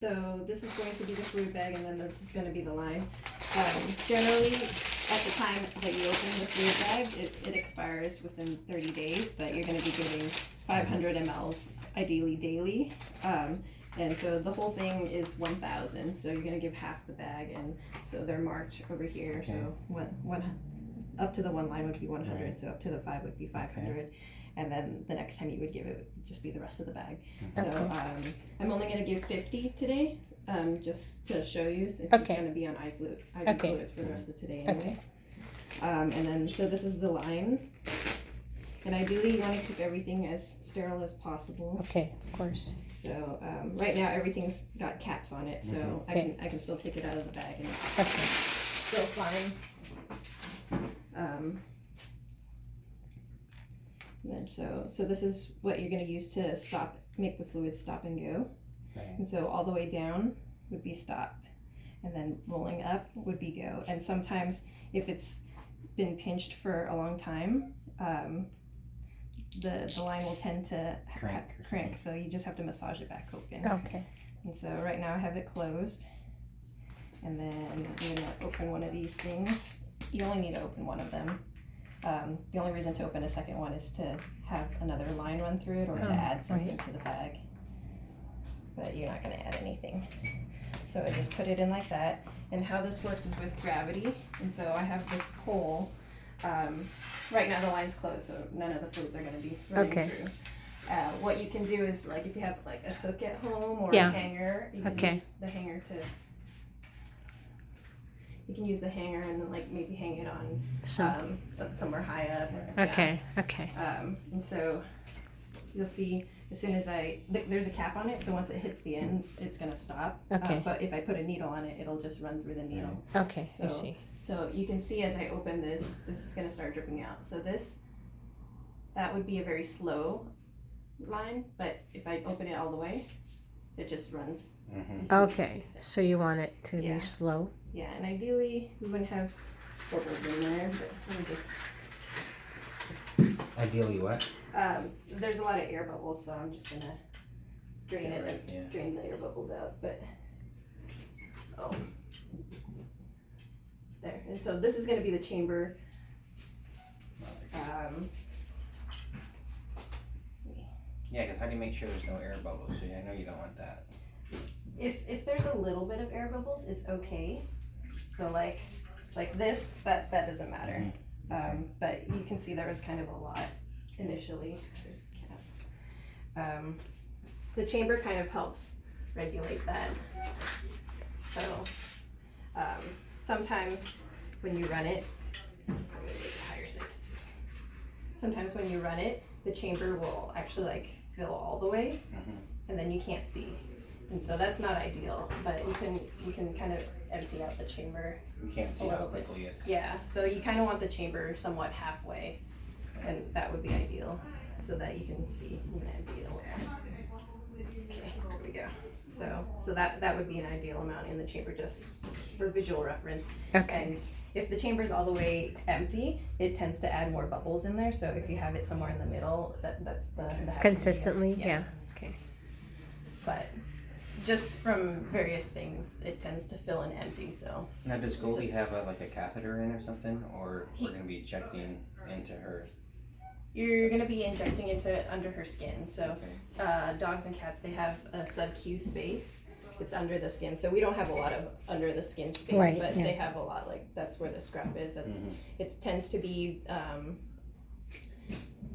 So this is going to be the fluid bag, and then this is going to be the line. Generally, at the time that you open the fluid bag, it expires within 30 days, but you're going to be giving 500 mLs, ideally daily. And so the whole thing is 1,000, so you're going to give half the bag, and so they're marked over here. Okay. So one up to the one line would be 100, right. So up to the 5 would be 500. Okay. And then the next time you would give it would just be the rest of the bag. Okay. So I'm only going to give 50 today, just to show you, since it's going to be on IV fluids for the rest of today anyway. Okay. And then, so this is the line. And ideally you want to keep everything as sterile as possible. Okay, of course. So right now everything's got caps on it, so I can still take it out of the bag and it's still fine. And then so this is what you're going to use to make the fluid stop and go. Right. And so all the way down would be stop, and then rolling up would be go. And sometimes if it's been pinched for a long time, the line will tend to crank, so you just have to massage it back open. Okay. And so right now I have it closed, and then I'm gonna open one of these things. You only need to open one of them. The only reason to open a second one is to have another line run through it, or to add something to the bag. But you're not gonna add anything. So I just put it in like that. And how this works is with gravity. And so I have this pole. Right now the line's closed, so none of the fluids are going to be running through. What you can do is, like, if you have like a hook at home or a hanger, you can use the hanger to. You can use the hanger and then, like, maybe hang it on somewhere high up. Or, and so you'll see as soon as there's a cap on it, so once it hits the end, it's going to stop. But if I put a needle on it, it'll just run through the needle. Okay, so, I see. So you can see as I open this is going to start dripping out. So that would be a very slow line, but if I open it all the way, it just runs. Okay, so you want it to be slow? Yeah, and ideally we wouldn't have bubbles in there, but we're just... Ideally what? There's a lot of air bubbles, so I'm just going to drain it and drain the air bubbles out, but... There, and so this is going to be the chamber. Yeah, because how do you make sure there's no air bubbles? So I know you don't want that. If there's a little bit of air bubbles, it's okay. So like this, that doesn't matter. But you can see there was kind of a lot initially. There's the cap. The chamber kind of helps regulate that. So. Sometimes when you run it, I'm going to make it higher so you can see. Sometimes when you run it, the chamber will actually like fill all the way, and then you can't see. And so that's not ideal, but you can kind of empty out the chamber. You can't see how quickly it is. Yeah, so you kind of want the chamber somewhat halfway, and that would be ideal, so that you can see. I'm going to empty it a little. Okay, there we go. So that would be an ideal amount in the chamber, just for visual reference. And if the chamber is all the way empty, it tends to add more bubbles in there. So if you have it somewhere in the middle, that's the consistently. Yeah. Okay. But just from various things, it tends to fill in empty. So now, does Goldie have a catheter in or something, or we're going to be injecting into her? You're going to be injecting under her skin. So dogs and cats, they have a sub-Q space. It's under the skin. So we don't have a lot of under the skin space, but they have a lot. Like, that's where the scruff is. It tends to be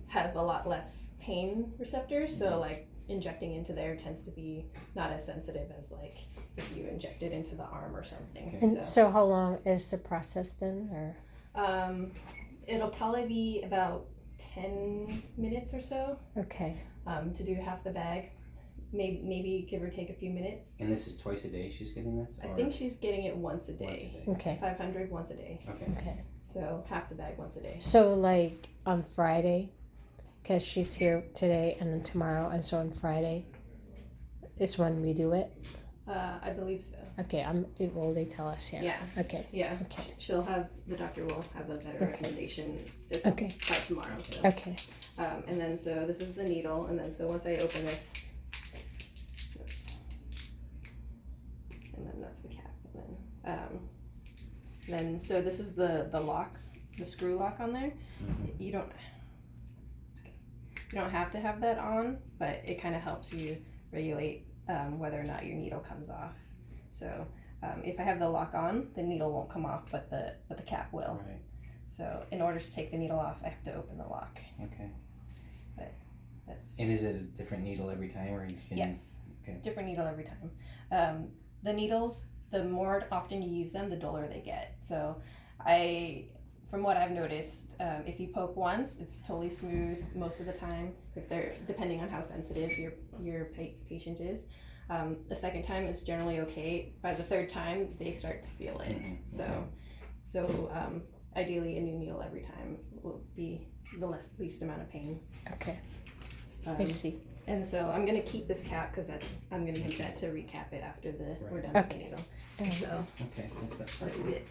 have a lot less pain receptors. So like injecting into there tends to be not as sensitive as like if you inject it into the arm or something. And so how long is the process then? Or it'll probably be about 10 minutes or so. Okay. To do half the bag, maybe give or take a few minutes. And this is twice a day she's getting this? I think she's getting it once a day. Okay. 500 once a day. Okay. So half the bag once a day. So like on Friday, because she's here today and then tomorrow, and so on Friday is when we do it? I believe so. Okay, will they tell us? Yeah. Okay. Yeah. Okay. The doctor will have a better recommendation by tomorrow. So. Okay. And then so this is the needle, and then so once I open this, and then that's the cap, and then so this is the lock, the screw lock on there. Mhm. You don't have to have that on, but it kind of helps you regulate whether or not your needle comes off. So if I have the lock on, the needle won't come off, but the cap will. Right. So in order to take the needle off, I have to open the lock. Okay. That's And is it a different needle every time, or you can? yes, Okay. different needle every time. The needles, the more often you use them, the duller they get. So from what I've noticed, if you poke once, it's totally smooth most of the time. If they're depending on how sensitive your patient is. The second time is generally okay. By the third time, they start to feel it. Mhm. So ideally, a new needle every time will be the least amount of pain. Okay. I see. And so I'm gonna keep this cap because I'm gonna use that to recap it after we're done with the Right. needle. Okay. So Okay. That's I'll do it.